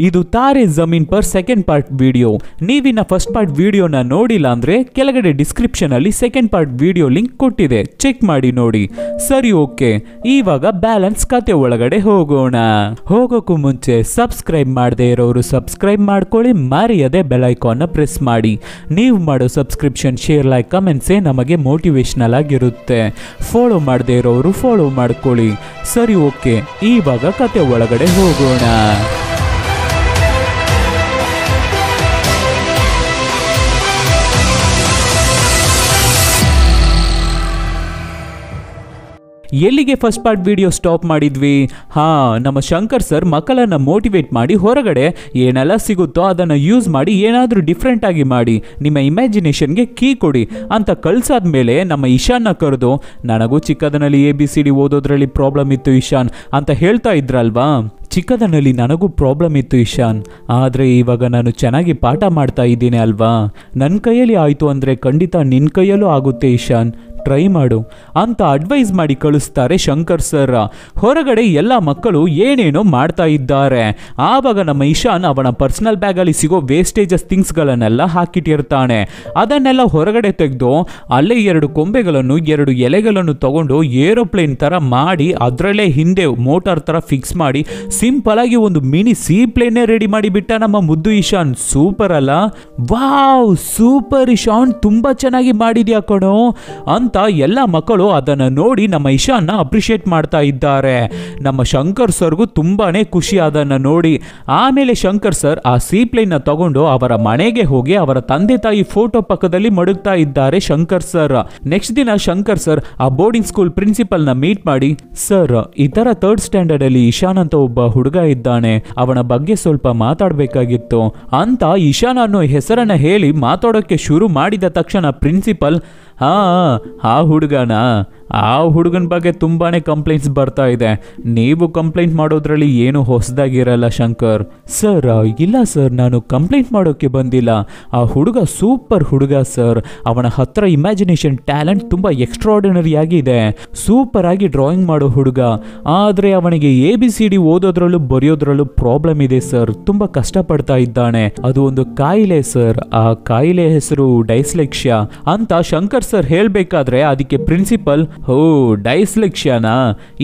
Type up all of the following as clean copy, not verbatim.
ಇದು Taare Zameen Par second part video. ನೀವಿನ್ನ first part ವಿಡಿಯೋನ ನೋಡಿಲ್ಲ ಅಂದ್ರೆ ಕೆಳಗಡೆ ಡಿಸ್ಕ್ರಿಪ್ಷನ್ ಅಲ್ಲಿ ಸೆಕೆಂಡ್ ಪಾರ್ಟ್ ವಿಡಿಯೋ ಲಿಂಕ್ ಕೊಟ್ಟಿದೆ, ಚೆಕ್ ಮಾಡಿ ನೋಡಿ. ಸರಿ, ಓಕೆ, ಇವಾಗ ಬ್ಯಾಲೆನ್ಸ್ ಕತೆ ಒಳಗಡೆ ಹೋಗೋಣ. ಹೋಗೋಕ್ಕೂ ಮುಂಚೆ ಸಬ್ಸ್ಕ್ರೈಬ್ ಮಾಡದೇ ಇರೋರು ಸಬ್ಸ್ಕ್ರೈಬ್ ಮಾಡ್ಕೊಳ್ಳಿ, ಮರೆಯದೆ ಬೆಲ್ ಐಕಾನ್ ಪ್ರೆಸ್ ಮಾಡಿ. ನೀವು ಮಾಡೋ ಸಬ್ಸ್ಕ್ರಿಪ್ಷನ್, ಶೇರ್, ಲೈಕ್, ಕಮೆಂಟ್ಸೇ ನಮಗೆ ಮೋಟಿವೇಶನಲ್ ಆಗಿರುತ್ತೆ. ಫಾಲೋ ಮಾಡದೇ ಇರೋರು ಫಾಲೋ ಮಾಡ್ಕೊಳ್ಳಿ. ಸರಿ, ಓಕೆ, ಇವಾಗ ಕತೆ ಒಳಗಡೆ ಹೋಗೋಣ. ಎಲ್ಲಿಗೆ ಫಸ್ಟ್ ಪಾರ್ಟ್ ವಿಡಿಯೋ ಸ್ಟಾಪ್ ಮಾಡಿದ್ವಿ? ನಮ್ಮ ಶಂಕರ್ ಸರ್ ಮಕ್ಕಳನ್ನ ಮೋಟಿವೇಟ್ ಮಾಡಿ ಹೊರಗಡೆ ಏನೆಲ್ಲ ಸಿಗುತ್ತೋ ಅದನ್ನ ಯೂಸ್ ಮಾಡಿ ಏನಾದರೂ ಡಿಫ್ರೆಂಟ್ ಆಗಿ ಮಾಡಿ, ನಿಮ್ಮ ಇಮ್ಯಾಜಿನೇಷನ್ಗೆ ಕೀ ಕೊಡಿ ಅಂತ ಕಳ್ಸಾದ್ಮೇಲೆ ನಮ್ಮ ಇಶಾನ್ನ ಕರೆದು, ನನಗೂ ಚಿಕ್ಕದನಲ್ಲಿ ABCD ಓದೋದ್ರಲ್ಲಿ ಪ್ರಾಬ್ಲಮ್ ಇತ್ತು ಇಶಾನ್ ಅಂತ ಹೇಳ್ತಾ ಇದ್ರಲ್ವಾ. ಚಿಕ್ಕದನಲ್ಲಿ ನನಗೂ ಪ್ರಾಬ್ಲಮ್ ಇತ್ತು ಇಶಾನ್, ಆದರೆ ಇವಾಗ ನಾನು ಚೆನ್ನಾಗಿ ಪಾಠ ಮಾಡ್ತಾ ಇದ್ದೀನಿ ಅಲ್ವಾ. ನನ್ನ ಕೈಯಲ್ಲಿ ಆಯಿತು ಅಂದರೆ ಖಂಡಿತ ನಿನ್ನ ಕೈಯಲ್ಲೂ ಆಗುತ್ತೆ ಇಶಾನ್, ಟ್ರೈ ಮಾಡು ಅಂತ ಅಡ್ವೈಸ್ ಮಾಡಿ ಕಳಿಸ್ತಾರೆ ಶಂಕರ್ ಸರ್. ಹೊರಗಡೆ ಎಲ್ಲ ಮಕ್ಕಳು ಏನೇನೋ ಮಾಡ್ತಾ ಇದ್ದಾರೆ. ಆವಾಗ ನಮ್ಮ ಇಶಾನ್ ಅವನ ಪರ್ಸನಲ್ ಬ್ಯಾಗಲ್ಲಿ ಸಿಗೋ ವೇಸ್ಟೇಜಸ್ ಥಿಂಗ್ಸ್ಗಳನ್ನೆಲ್ಲ ಹಾಕಿಟ್ಟಿರ್ತಾನೆ. ಅದನ್ನೆಲ್ಲ ಹೊರಗಡೆ ತೆಗೆದು ಅಲ್ಲೇ 2 ಕೊಂಬೆಗಳನ್ನು 2 ಎಲೆಗಳನ್ನು ತಗೊಂಡು ಏರೋಪ್ಲೇನ್ ಥರ ಮಾಡಿ ಅದರಲ್ಲೇ ಹಿಂದೆ ಮೋಟಾರ್ ಥರ ಫಿಕ್ಸ್ ಮಾಡಿ ಸಿಂಪಲ್ ಆಗಿ ಒಂದು ಮಿನಿ ಸೀ ಪ್ಲೇನೇ ರೆಡಿ ಮಾಡಿಬಿಟ್ಟ ನಮ್ಮ ಮುದ್ದು ಇಶಾನ್. ಸೂಪರ್ ಅಲ್ಲ? ವಾವ್, ಸೂಪರ್ ಇಶಾನ್, ತುಂಬಾ ಚೆನ್ನಾಗಿ ಮಾಡಿದ್ಯಾ ಕಣೋ ಅಂತ ಎಲ್ಲ ಮಕ್ಕಳು ಅದನ್ನು ನೋಡಿ ನಮ್ಮ ಇಶಾನ್ನ ಅಪ್ರಿಷಿಯೇಟ್ ಮಾಡ್ತಾ ಇದ್ದಾರೆ. ನಮ್ಮ ಶಂಕರ್ ಸರ್ಗೂ ತುಂಬಾನೇ ಖುಷಿ ಅದನ್ನು ನೋಡಿ. ಆಮೇಲೆ ಶಂಕರ್ ಸರ್ ಆ ಸೀಪ್ಲೇನ್ ನ ತಗೊಂಡು ಅವರ ಮನೆಗೆ ಹೋಗಿ ಅವರ ತಂದೆ ತಾಯಿ ಫೋಟೋ ಪಕ್ಕದಲ್ಲಿ ಮಡಗ್ತಾ ಇದ್ದಾರೆ ಶಂಕರ್ ಸರ್. ನೆಕ್ಸ್ಟ್ ದಿನ ಶಂಕರ್ ಸರ್ ಆ ಬೋರ್ಡಿಂಗ್ ಸ್ಕೂಲ್ ಪ್ರಿನ್ಸಿಪಲ್ ನ ಮೀಟ್ ಮಾಡಿ, ಸರ್, ಈ ತರ 3rd ಸ್ಟ್ಯಾಂಡರ್ಡ್ ಅಲ್ಲಿ ಇಶಾನ್ ಅಂತ ಒಬ್ಬ ಹುಡುಗ ಇದ್ದಾನೆ, ಅವನ ಬಗ್ಗೆ ಸ್ವಲ್ಪ ಮಾತಾಡಬೇಕಾಗಿತ್ತು ಅಂತ ಇಶಾನ್ ಅನ್ನೋ ಹೆಸರನ್ನ ಹೇಳಿ ಮಾತಾಡೋಕೆ ಶುರು ಮಾಡಿದ ತಕ್ಷಣ ಪ್ರಿನ್ಸಿಪಲ್, ಆ ಹುಡುಗನಾ, ಆ ಹುಡುಗನ ಬಗ್ಗೆ ತುಂಬಾನೇ ಕಂಪ್ಲೇಂಟ್ಸ್ ಬರ್ತಾ ಇದೆ, ನೀವು ಕಂಪ್ಲೇಂಟ್ ಮಾಡೋದ್ರಲ್ಲಿ ಏನು ಹೊಸದಾಗಿರಲ್ಲ ಶಂಕರ್. ಸರ್, ಇಲ್ಲ ಸರ್, ನಾನು ಕಂಪ್ಲೇಂಟ್ ಮಾಡೋಕೆ ಬಂದಿಲ್ಲ. ಆ ಹುಡುಗ ಸೂಪರ್ ಹುಡುಗ ಸರ್, ಅವನ ಹತ್ರ ಇಮ್ಯಾಜಿನೇಷನ್ ಟ್ಯಾಲೆಂಟ್ ತುಂಬಾ ಎಕ್ಸ್ಟ್ರಾರ್ಡಿನರಿ ಆಗಿದೆ, ಸೂಪರ್ ಆಗಿ ಡ್ರಾಯಿಂಗ್ ಮಾಡೋ ಹುಡುಗ. ಆದರೆ ಅವನಿಗೆ ABCD ಓದೋದ್ರಲ್ಲೂ ಬರೆಯೋದ್ರಲ್ಲೂ ಪ್ರಾಬ್ಲಮ್ ಇದೆ ಸರ್, ತುಂಬಾ ಕಷ್ಟಪಡ್ತಾ ಇದ್ದಾನೆ. ಅದು ಒಂದು ಕಾಯಿಲೆ ಸರ್, ಆ ಕಾಯಿಲೆ ಹೆಸರು ಡೈಸ್ಲೆಕ್ಸಿಯಾ ಅಂತ ಶಂಕರ್ ಸರ್ ಹೇಳ್ಬೇಕಾದ್ರೆ ಅದಕ್ಕೆ ಪ್ರಿನ್ಸಿಪಲ್, ಡೈಸ್ಲೆಕ್ಸಿಯಾನಾ?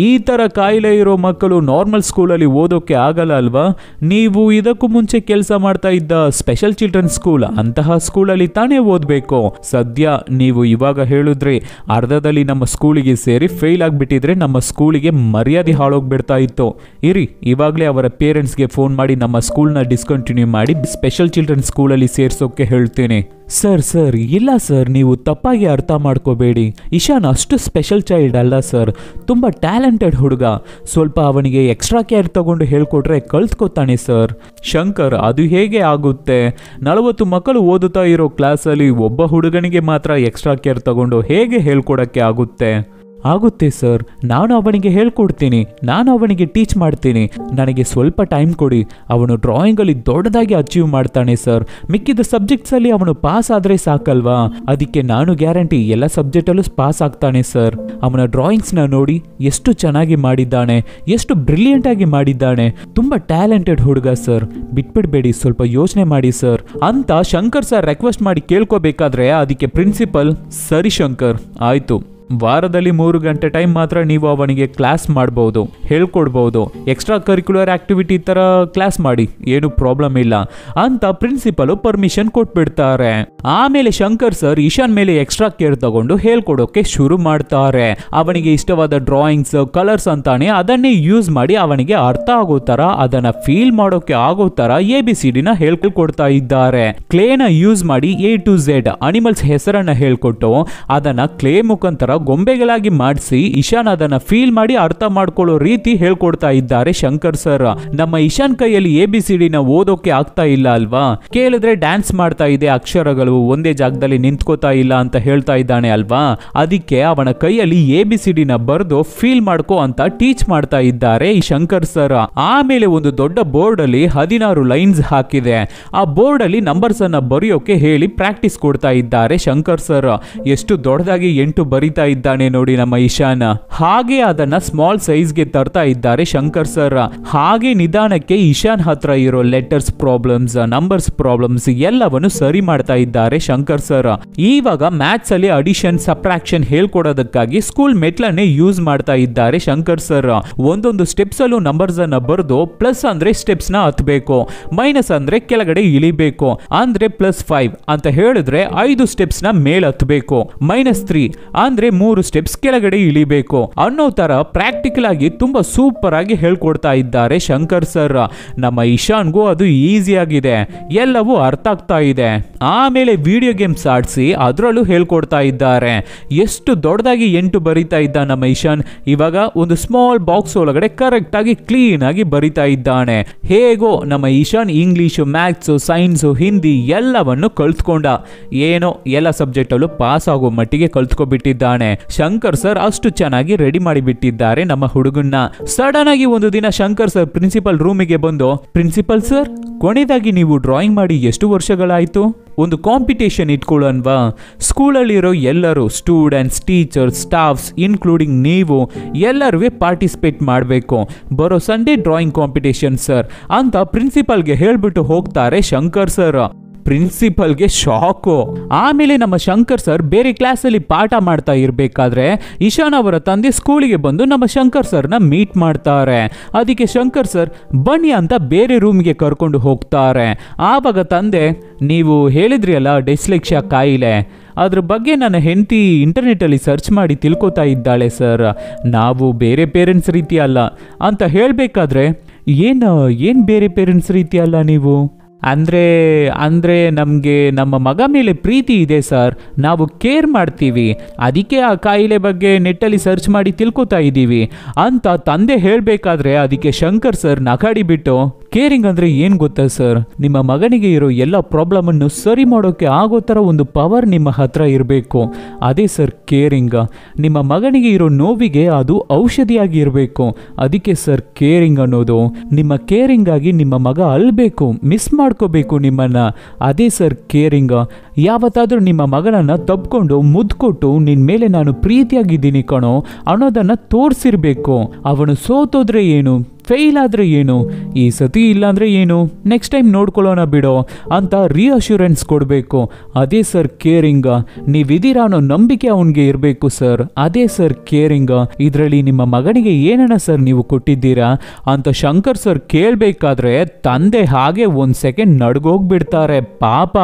ಈ ತರ ಕಾಯಿಲೆ ಇರೋ ಮಕ್ಕಳು ನಾರ್ಮಲ್ ಸ್ಕೂಲಲ್ಲಿ ಓದೋಕೆ ಆಗಲ್ಲ ಅಲ್ವಾ? ನೀವು ಇದಕ್ಕೂ ಮುಂಚೆ ಕೆಲಸ ಮಾಡ್ತಾ ಇದ್ದ ಸ್ಪೆಷಲ್ ಚಿಲ್ಡ್ರನ್ ಸ್ಕೂಲ್, ಅಂತಹ ಸ್ಕೂಲಲ್ಲಿ ತಾನೇ ಓದಬೇಕು. ಸದ್ಯ ನೀವು ಇವಾಗ ಹೇಳಿದ್ರೆ ಅರ್ಧದಲ್ಲಿ ನಮ್ಮ ಸ್ಕೂಲಿಗೆ ಸೇರಿ ಫೇಲ್ ಆಗಿಬಿಟ್ಟಿದ್ರೆ ನಮ್ಮ ಸ್ಕೂಲಿಗೆ ಮರ್ಯಾದೆ ಹಾಳೋಗ್ಬಿಡ್ತಾ ಇತ್ತು. ಇರಿ, ಇವಾಗಲೇ ಅವರ ಪೇರೆಂಟ್ಸ್ಗೆ ಫೋನ್ ಮಾಡಿ ನಮ್ಮ ಸ್ಕೂಲ್ನ ಡಿಸ್ಕಂಟಿನ್ಯೂ ಮಾಡಿ ಸ್ಪೆಷಲ್ ಚಿಲ್ಡ್ರನ್ ಸ್ಕೂಲಲ್ಲಿ ಸೇರ್ಸೋಕೆ ಹೇಳ್ತೀನಿ. ಸರ್, ಇಲ್ಲ ಸರ್, ನೀವು ತಪ್ಪಾಗಿ ಅರ್ಥ ಮಾಡ್ಕೋಬೇಡಿ. ಇಶಾನ್ ಅಷ್ಟು ಸ್ಪೆಷಲ್ ಚೈಲ್ಡ್ ಅಲ್ಲ ಸರ್, ತುಂಬ ಟ್ಯಾಲೆಂಟೆಡ್ ಹುಡುಗ. ಸ್ವಲ್ಪ ಅವನಿಗೆ ಎಕ್ಸ್ಟ್ರಾ ಕೇರ್ ತಗೊಂಡು ಹೇಳ್ಕೊಟ್ರೆ ಕಲ್ತ್ಕೋತಾನೆ ಸರ್. ಶಂಕರ್, ಅದು ಹೇಗೆ ಆಗುತ್ತೆ? 40 ಮಕ್ಕಳು ಓದುತ್ತಾ ಇರೋ ಕ್ಲಾಸಲ್ಲಿ ಒಬ್ಬ ಹುಡುಗನಿಗೆ ಮಾತ್ರ ಎಕ್ಸ್ಟ್ರಾ ಕೇರ್ ತಗೊಂಡು ಹೇಗೆ ಹೇಳ್ಕೊಡಕ್ಕೆ ಆಗುತ್ತೆ? ಆಗುತ್ತೆ ಸರ್, ನಾನು ಅವನಿಗೆ ಹೇಳ್ಕೊಡ್ತೀನಿ, ನಾನು ಅವನಿಗೆ ಟೀಚ್ ಮಾಡ್ತೀನಿ. ನನಗೆ ಸ್ವಲ್ಪ ಟೈಮ್ ಕೊಡಿ, ಅವನು ಡ್ರಾಯಿಂಗಲ್ಲಿ ದೊಡ್ಡದಾಗಿ ಅಚೀವ್ ಮಾಡ್ತಾನೆ ಸರ್. ಮಿಕ್ಕಿದ ಸಬ್ಜೆಕ್ಟ್ಸಲ್ಲಿ ಅವನು ಪಾಸ್ ಆದರೆ ಸಾಕಲ್ವಾ? ಅದಕ್ಕೆ ನಾನು ಗ್ಯಾರಂಟಿ ಎಲ್ಲ ಸಬ್ಜೆಕ್ಟಲ್ಲೂ ಪಾಸ್ ಆಗ್ತಾನೆ ಸರ್. ಅವನ ಡ್ರಾಯಿಂಗ್ಸ್ನ ನೋಡಿ ಎಷ್ಟು ಚೆನ್ನಾಗಿ ಮಾಡಿದ್ದಾನೆ, ಎಷ್ಟು ಬ್ರಿಲಿಯಂಟ್ ಆಗಿ ಮಾಡಿದ್ದಾನೆ, ತುಂಬ ಟ್ಯಾಲೆಂಟೆಡ್ ಹುಡುಗ ಸರ್, ಬಿಟ್ಬಿಡ್ಬೇಡಿ, ಸ್ವಲ್ಪ ಯೋಚನೆ ಮಾಡಿ ಸರ್ ಅಂತ ಶಂಕರ್ ಸರ್ ರಿಕ್ವೆಸ್ಟ್ ಮಾಡಿ ಕೇಳ್ಕೋಬೇಕಾದ್ರೆ ಅದಕ್ಕೆ ಪ್ರಿನ್ಸಿಪಲ್, ಸರಿ ಶಂಕರ್, ಆಯಿತು, ವಾರದಲ್ಲಿ 3 ಗಂಟೆ ಟೈಮ್ ಮಾತ್ರ ನೀವು ಅವನಿಗೆ ಕ್ಲಾಸ್ ಮಾಡ್ಬೋದು, ಹೇಳ್ಕೊಡ್ಬೋದು, ಎಕ್ಸ್ಟ್ರಾ ಕರಿಕ್ಯುಲರ್ ಆಕ್ಟಿವಿಟಿ ಥರ ಕ್ಲಾಸ್ ಮಾಡಿ, ಏನು ಪ್ರಾಬ್ಲಮ್ ಇಲ್ಲ ಅಂತ ಪ್ರಿನ್ಸಿಪಲ್ ಪರ್ಮಿಷನ್ ಕೊಟ್ಬಿಡ್ತಾರೆ. ಆಮೇಲೆ ಶಂಕರ್ ಸರ್ ಇಶಾನ್ ಮೇಲೆ ಎಕ್ಸ್ಟ್ರಾ ಕೇರ್ ತಗೊಂಡು ಹೇಳ್ಕೊಡೋಕೆ ಶುರು ಮಾಡ್ತಾರೆ. ಅವನಿಗೆ ಇಷ್ಟವಾದ ಡ್ರಾಯಿಂಗ್ಸ್, ಕಲರ್ಸ್ ಅಂತಾನೆ ಅದನ್ನೇ ಯೂಸ್ ಮಾಡಿ ಅವನಿಗೆ ಅರ್ಥ ಆಗೋ ತರ, ಅದನ್ನ ಫೀಲ್ ಮಾಡೋಕೆ ಆಗೋ ತರ ABCD ನ ಹೇಳ್ಕೊಡ್ತಾ ಇದ್ದಾರೆ. ಕ್ಲೇನ ಯೂಸ್ ಮಾಡಿ A to Z ಅನಿಮಲ್ಸ್ ಹೆಸರನ್ನ ಹೇಳ್ಕೊಟ್ಟು ಅದನ್ನ ಕ್ಲೇ ಮುಖಾಂತರ ಗೊಂಬೆಗಳಾಗಿ ಮಾಡಿಸಿ ಇಶಾನ್ ಅದನ್ನ ಫೀಲ್ ಮಾಡಿ ಅರ್ಥ ಮಾಡ್ಕೊಳ್ಳೋ ರೀತಿ ಹೇಳ್ಕೊಡ್ತಾ ಇದ್ದಾರೆ ಶಂಕರ್ ಸರ್. ನಮ್ಮ ಇಶಾನ್ ಕೈಯಲ್ಲಿ ABCD ನ ಓದೋಕೆ ಆಗ್ತಾ ಇಲ್ಲ ಅಲ್ವಾ? ಕೇಳಿದ್ರೆ ಡ್ಯಾನ್ಸ್ ಮಾಡ್ತಾ ಇದೆ, ಅಕ್ಷರಗಳು ಒಂದೇ ಜಾಗದಲ್ಲಿ ನಿಂತ್ಕೋತಾ ಇಲ್ಲ ಅಂತ ಹೇಳ್ತಾ ಇದ್ದಾನೆ ಅಲ್ವಾ? ಅದಕ್ಕೆ ಅವನ ಕೈಯಲ್ಲಿ ABCD ನ ಬರೆದು ಫೀಲ್ ಮಾಡ್ಕೋ ಅಂತ ಟೀಚ್ ಮಾಡ್ತಾ ಇದ್ದಾರೆ ಈ ಶಂಕರ್ ಸರ್. ಆಮೇಲೆ ಒಂದು ದೊಡ್ಡ ಬೋರ್ಡ್ ಅಲ್ಲಿ 16 ಲೈನ್ಸ್ ಹಾಕಿದೆ. ಆ ಬೋರ್ಡ್ ಅಲ್ಲಿ ನಂಬರ್ಸ್ ಅನ್ನ ಬರೆಯೋಕೆ ಹೇಳಿ ಪ್ರಾಕ್ಟೀಸ್ ಕೊಡ್ತಾ ಇದ್ದಾರೆ ಶಂಕರ್ ಸರ್. ಎಷ್ಟು ದೊಡ್ಡದಾಗಿ 8 ಬರೀತಾ ಬರಿತಾ ಇದ್ದಾನೆ ನೋಡಿ ನಮ್ಮ ಇಶಾನ್. ಹಾಗೆ ಅದನ್ನ ಸ್ಮಾಲ್ ಸೈಜ್ಗೆ ತರ್ತಾ ಇದ್ದಾರೆ ಶಂಕರ್ ಸರ್. ಹಾಗೆ ನಿಧಾನಕ್ಕೆ ಇಶಾನ್ ಹತ್ರ ಇರೋ ಲೆಟರ್ಸ್ ಪ್ರಾಬ್ಲಮ್ಸ್, ನಂಬರ್ಸ್ ಪ್ರಾಬ್ಲಮ್ಸ್ ಎಲ್ಲವನ್ನು ಸರಿ ಮಾಡ್ತಾ ಇದ್ದಾರೆ ಶಂಕರ್ ಸರ್. ಇವಾಗ ಮ್ಯಾಥ್ಸ್ ಅಲ್ಲಿ ಅಡಿಷನ್ ಸಬ್ಟ್ರಾಕ್ಷನ್ ಹೇಳ್ಕೊಡೋದಕ್ಕಾಗಿ ಸ್ಕೂಲ್ ಮೆಟ್ಲನ್ನೇ ಯೂಸ್ ಮಾಡ್ತಾ ಇದ್ದಾರೆ ಶಂಕರ್ ಸರ್. ಒಂದೊಂದು ಸ್ಟೆಪ್ಸ್ ಅಲ್ಲೂ ನಂಬರ್ಸ್ ಅನ್ನ ಬರೆದು ಪ್ಲಸ್ ಅಂದ್ರೆ ಸ್ಟೆಪ್ಸ್ ನ ಹತ್ಬೇಕು, ಮೈನಸ್ ಅಂದ್ರೆ ಕೆಳಗಡೆ ಇಳಿಬೇಕು. ಅಂದ್ರೆ +5 ಅಂತ ಹೇಳಿದ್ರೆ 5 ಸ್ಟೆಪ್ಸ್ ನ ಮೇಲ್ ಹತ್ಬೇಕು, -3 ಅಂದ್ರೆ 3 ಸ್ಟೆಪ್ಸ್ ಕೆಳಗಡೆ ಇಳಿಬೇಕು ಅನ್ನೋ ತರ ಪ್ರಾಕ್ಟಿಕಲ್ ಆಗಿ ತುಂಬಾ ಸೂಪರ್ ಆಗಿ ಹೇಳ್ಕೊಡ್ತಾ ಇದ್ದಾರೆ ಶಂಕರ್ ಸರ್. ನಮ್ಮ ಇಶಾನ್ಗೂ ಅದು ಈಸಿ ಆಗಿದೆ, ಎಲ್ಲವೂ ಅರ್ಥ ಆಗ್ತಾ ಇದೆ. ಆಮೇಲೆ ವಿಡಿಯೋ ಗೇಮ್ಸ್ ಆಡಿಸಿ ಅದರಲ್ಲೂ ಹೇಳ್ಕೊಡ್ತಾ ಇದ್ದಾರೆ. ಎಷ್ಟು ದೊಡ್ಡದಾಗಿ 8 ಬರಿತಾ ಇದ್ದ ನಮ್ಮ ಇಶಾನ್ ಇವಾಗ ಒಂದು ಸ್ಮಾಲ್ ಬಾಕ್ಸ್ ಒಳಗಡೆ ಕರೆಕ್ಟ್ ಆಗಿ ಕ್ಲೀನ್ ಆಗಿ ಬರಿತಾ ಇದ್ದಾನೆ. ಹೇಗೋ ನಮ್ಮ Ishan English, maths, science, Hindi ಎಲ್ಲವನ್ನು ಕಲ್ತ್ಕೊಂಡ. ಏನೋ ಎಲ್ಲ ಸಬ್ಜೆಕ್ಟ್ ಅಲ್ಲೂ ಪಾಸ್ ಆಗೋ ಮಟ್ಟಿಗೆ ಕಲ್ತ್ಕೊಬಿಟ್ಟಿದ್ದಾನೆ. ಶಂಕರ್ ಸರ್ ಅಷ್ಟು ಚೆನ್ನಾಗಿ ರೆಡಿ ಮಾಡಿಬಿಟ್ಟಿದ್ದಾರೆ ನಮ್ಮ ಹುಡುಗನ್ನ. ಸಡನ್ ಆಗಿ ಒಂದು ದಿನ ಶಂಕರ್ ಸರ್ ಪ್ರಿನ್ಸಿಪಲ್ ರೂಮಿಗೆ ಬಂದು, ಪ್ರಿನ್ಸಿಪಲ್ ಸರ್, ಕೊನೆಯದಾಗಿ ನೀವು ಡ್ರಾಯಿಂಗ್ ಮಾಡಿ ಎಷ್ಟು ವರ್ಷಗಳಾಯ್ತು? ಒಂದು ಕಾಂಪಿಟೇಷನ್ ಇಟ್ಕೊಳ್ಳೋಣವಾ? ಸ್ಕೂಲಲ್ಲಿರೋ ಎಲ್ಲರೂ, ಸ್ಟೂಡೆಂಟ್ಸ್, ಟೀಚರ್ಸ್, ಸ್ಟಾಫ್ಸ್ ಇನ್ಕ್ಲೂಡಿಂಗ್ ನೀವು ಎಲ್ಲರೂ ಪಾರ್ಟಿಸಿಪೇಟ್ ಮಾಡಬೇಕು. ಬರೋ ಸಂಡೇ ಡ್ರಾಯಿಂಗ್ ಕಾಂಪಿಟೇಷನ್ ಸರ್ ಅಂತ ಪ್ರಿನ್ಸಿಪಲ್ಗೆ ಹೇಳ್ಬಿಟ್ಟು ಹೋಗ್ತಾರೆ ಶಂಕರ್ ಸರ್. ಪ್ರಿನ್ಸಿಪಲ್ಗೆ ಶಾಕು. ಆಮೇಲೆ ನಮ್ಮ ಶಂಕರ್ ಸರ್ ಬೇರೆ ಕ್ಲಾಸಲ್ಲಿ ಪಾಠ ಮಾಡ್ತಾ ಇರಬೇಕಾದ್ರೆ ಇಶಾನ್ ಅವರ ತಂದೆ ಸ್ಕೂಲಿಗೆ ಬಂದು ನಮ್ಮ ಶಂಕರ್ ಸರ್ನ ಮೀಟ್ ಮಾಡ್ತಾರೆ. ಅದಕ್ಕೆ ಶಂಕರ್ ಸರ್ ಬನ್ನಿ ಅಂತ ಬೇರೆ ರೂಮ್ಗೆ ಕರ್ಕೊಂಡು ಹೋಗ್ತಾರೆ. ಆವಾಗ ತಂದೆ, ನೀವು ಹೇಳಿದ್ರಿ ಅಲ್ಲ ಡಿಸ್ಲೆಕ್ಸಿಯಾ ಕಾಯಿಲೆ, ಅದ್ರ ಬಗ್ಗೆ ನನ್ನ ಹೆಂಡತಿ ಇಂಟರ್ನೆಟ್ಟಲ್ಲಿ ಸರ್ಚ್ ಮಾಡಿ ತಿಳ್ಕೊತಾ ಇದ್ದಾಳೆ ಸರ್, ನಾವು ಬೇರೆ ಪೇರೆಂಟ್ಸ್ ರೀತಿ ಅಲ್ಲ ಅಂತ ಹೇಳಬೇಕಾದ್ರೆ, ಏನು ಬೇರೆ ಪೇರೆಂಟ್ಸ್ ರೀತಿ ಅಲ್ಲ ನೀವು? ಅಂದರೆ ನಮಗೆ ನಮ್ಮ ಮಗ ಮೇಲೆ ಪ್ರೀತಿ ಇದೆ ಸರ್, ನಾವು ಕೇರ್ ಮಾಡ್ತೀವಿ, ಅದಕ್ಕೆ ಆ ಕಾಯಿಲೆ ಬಗ್ಗೆ ನೆಟ್ಟಲ್ಲಿ ಸರ್ಚ್ ಮಾಡಿ ತಿಳ್ಕೊತಾ ಇದ್ದೀವಿ ಅಂತ ತಂದೆ ಹೇಳಬೇಕಾದ್ರೆ ಅದಕ್ಕೆ ಶಂಕರ್ ಸರ್ ನಗಾಡಿ ಬಿಟ್ಟು, ಕೇರಿಂಗ್ ಅಂದರೆ ಏನು ಗೊತ್ತಾ ಸರ್, ನಿಮ್ಮ ಮಗನಿಗೆ ಇರೋ ಎಲ್ಲ ಪ್ರಾಬ್ಲಮನ್ನು ಸರಿ ಮಾಡೋಕ್ಕೆ ಆಗೋ ಥರ ಒಂದು ಪವರ್ ನಿಮ್ಮ ಹತ್ರ ಇರಬೇಕು, ಅದೇ ಸರ್ ಕೇರಿಂಗ್. ನಿಮ್ಮ ಮಗನಿಗೆ ಇರೋ ನೋವಿಗೆ ಅದು ಔಷಧಿಯಾಗಿ ಇರಬೇಕು, ಅದಕ್ಕೆ ಸರ್ ಕೇರಿಂಗ್ ಅನ್ನೋದು. ನಿಮ್ಮ ಕೇರಿಂಗ್ ಆಗಿ ನಿಮ್ಮ ಮಗ ಅಳ್ಬೇಕು, ಮಿಸ್ ಮಾಡ್ಕೋಬೇಕು ನಿಮ್ಮನ್ನ, ಅದೇ ಸರ್ ಕೇರಿಂಗ್. ಯಾವತ್ತಾದ್ರೂ ನಿಮ್ಮ ಮಗನನ್ನ ತಬ್ಕೊಂಡು ಮುದ್ಕೊಟ್ಟು ನಿನ್ ಮೇಲೆ ನಾನು ಪ್ರೀತಿಯಾಗಿದ್ದೀನಿ ಕಣೋ ಅನ್ನೋದನ್ನ ತೋರಿಸಿರ್ಬೇಕು. ಅವನು ಸೋತೋದ್ರೆ ಏನು, ಫೇಲ್ ಆದ್ರೆ ಏನು, ಈ ಸತಿ ಇಲ್ಲಾಂದ್ರೆ ಏನು, ನೆಕ್ಸ್ಟ್ ಟೈಮ್ ನೋಡ್ಕೊಳ್ಳೋಣ ಬಿಡೋ ಅಂತ ರಿಅಶ್ಯೂರೆನ್ಸ್ ಕೊಡಬೇಕು, ಅದೇ ಸರ್ ಕೇರಿಂಗ್. ನೀವಿದ್ದೀರಾ ಅನ್ನೋ ನಂಬಿಕೆ ಅವನಿಗೆ ಇರಬೇಕು ಸರ್, ಅದೇ ಸರ್ ಕೇರಿಂಗ್. ಇದರಲ್ಲಿ ನಿಮ್ಮ ಮಗನಿಗೆ ಏನನ್ನ ಸರ್ ನೀವು ಕೊಟ್ಟಿದ್ದೀರಾ ಅಂತ ಶಂಕರ್ ಸರ್ ಕೇಳಬೇಕಾದ್ರೆ ತಂದೆ ಹಾಗೆ ಒಂದು ಸೆಕೆಂಡ್ ನಡ್ಗೋಗ್ಬಿಡ್ತಾರೆ ಪಾಪ.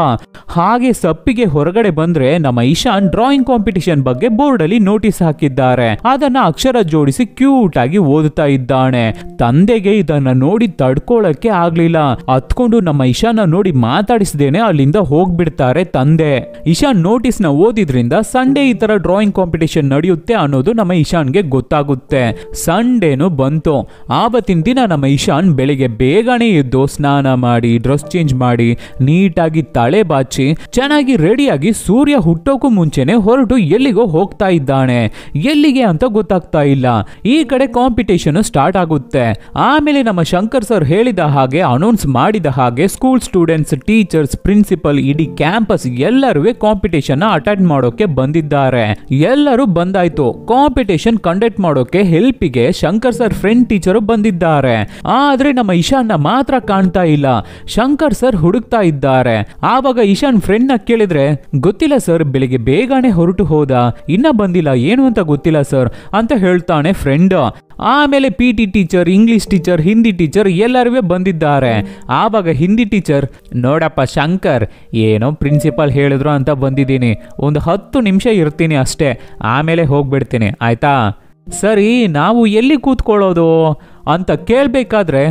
ಹಾಗೆ ಸಪ್ಪಿಗೆ ಹೊರಗಡೆ ಬಂದ್ರೆ ನಮ್ಮ ಇಶಾನ್ ಡ್ರಾಯಿಂಗ್ ಕಾಂಪಿಟಿಷನ್ ಬಗ್ಗೆ ಬೋರ್ಡ್ ಅಲ್ಲಿ ನೋಟಿಸ್ ಹಾಕಿದ್ದಾರೆ. ಅದನ್ನ ಅಕ್ಷರ ಜೋಡಿಸಿ ಕ್ಯೂಟ್ ಆಗಿ ಓದುತ್ತಾ ಇದ್ದಾನೆ. ತಂದೆಗೆ ಇದನ್ನ ನೋಡಿ ತಡ್ಕೊಳ್ಳಕ್ಕೆ ಆಗ್ಲಿಲ್ಲ. ಹತ್ಕೊಂಡು ನಮ್ಮ ಇಶಾನ್ ನೋಡಿ ಮಾತಾಡಿಸ್ದೇನೆ ಅಲ್ಲಿಂದ ಹೋಗ್ಬಿಡ್ತಾರೆ ತಂದೆ. ಇಶಾನ್ ನೋಟಿಸ್ ನ ಓದಿದ್ರಿಂದ ಸಂಡೇ ಈ ತರ ಡ್ರಾಯಿಂಗ್ ಕಾಂಪಿಟಿಷನ್ ನಡೆಯುತ್ತೆ ಅನ್ನೋದು ನಮ್ಮ ಇಶಾನ್ಗೆ ಗೊತ್ತಾಗುತ್ತೆ. ಸಂಡೇನು ಬಂತು. ಆವತ್ತಿನ ದಿನ ನಮ್ಮ ಇಶಾನ್ ಬೆಳಿಗ್ಗೆ ಬೇಗನೆ ಎದ್ದು ಸ್ನಾನ ಮಾಡಿ ಡ್ರೆಸ್ ಚೇಂಜ್ ಮಾಡಿ ನೀಟಾಗಿ ತಲೆ ಬಾಚಿ ಚೆನ್ನಾಗಿ ರೆಡಿಯಾಗಿ ಸೂರ್ಯ ಹುಟ್ಟೋಕು ಮುಂಚೆನೆ ಹೊರಟು ಎಲ್ಲಿಗೋ ಹೋಗ್ತಾ ಇದ್ದಾನೆ. ಎಲ್ಲಿಗೆ ಅಂತ ಗೊತ್ತಾಗ್ತಾ ಇಲ್ಲ. ಈ ಕಡೆ ಕಾಂಪಿಟೇಷನ್ ಸ್ಟಾರ್ಟ್ ಆಗುತ್ತೆ. ಆಮೇಲೆ ನಮ್ಮ ಶಂಕರ್ ಸರ್ ಹೇಳಿದ ಹಾಗೆ ಅನೌನ್ಸ್ ಮಾಡಿದ ಹಾಗೆ ಸ್ಕೂಲ್ ಸ್ಟೂಡೆಂಟ್ಸ್, ಟೀಚರ್ಸ್, ಪ್ರಿನ್ಸಿಪಲ್, ಇಡೀ ಕ್ಯಾಂಪಸ್ ಎಲ್ಲರೂ ಕಾಂಪಿಟೇಷನ್ ಅಟೆಂಡ್ ಮಾಡೋಕೆ ಬಂದಿದ್ದಾರೆ. ಎಲ್ಲರೂ ಬಂದಾಯ್ತು. ಕಾಂಪಿಟೇಷನ್ ಕಂಡಕ್ಟ್ ಮಾಡೋಕೆ ಹೆಲ್ಪಿಗೆ ಶಂಕರ್ ಸರ್ ಫ್ರೆಂಡ್ ಟೀಚರ್ ಬಂದಿದ್ದಾರೆ. ಆದ್ರೆ ನಮ್ಮ ಇಶಾನ್ ಮಾತ್ರ ಕಾಣ್ತಾ ಇಲ್ಲ. ಶಂಕರ್ ಸರ್ ಹುಡುಕ್ತಾ ಇದ್ದಾರೆ. ಆವಾಗ ಇಶಾನ್ ಫ್ರೆಂಡ್ ನ ಕೇಳಿದ್ರೆ, ಗೊತ್ತಿಲ್ಲ ಸರ್, ಬೆಳಿಗ್ಗೆ ಬೇಗನೆ ಹೊರಟು ಹೋದ, ಇನ್ನ ಬಂದಿಲ್ಲ, ಏನು ಅಂತ ಗೊತ್ತಿಲ್ಲ ಸರ್ ಅಂತ ಹೇಳ್ತಾನೆ ಫ್ರೆಂಡ್. ಆಮೇಲೆ PT teacher, English teacher, Hindi teacher ಎಲ್ಲರೂ ಬಂದಿದ್ದಾರೆ. ಆವಾಗ ಹಿಂದಿ ಟೀಚರ್, ನೋಡಪ್ಪ ಶಂಕರ್, ಏನೋ ಪ್ರಿನ್ಸಿಪಲ್ ಹೇಳಿದ್ರು ಅಂತ ಬಂದಿದ್ದೀನಿ, ಒಂದು 10 ನಿಮಿಷ ಇರ್ತೀನಿ ಅಷ್ಟೇ, ಆಮೇಲೆ ಹೋಗ್ಬಿಡ್ತೀನಿ ಆಯ್ತಾ? ಸರಿ, ನಾವು ಎಲ್ಲಿ ಕೂತ್ಕೊಳ್ಳೋದು ಅಂತ ಕೇಳಬೇಕಾದ್ರೆ,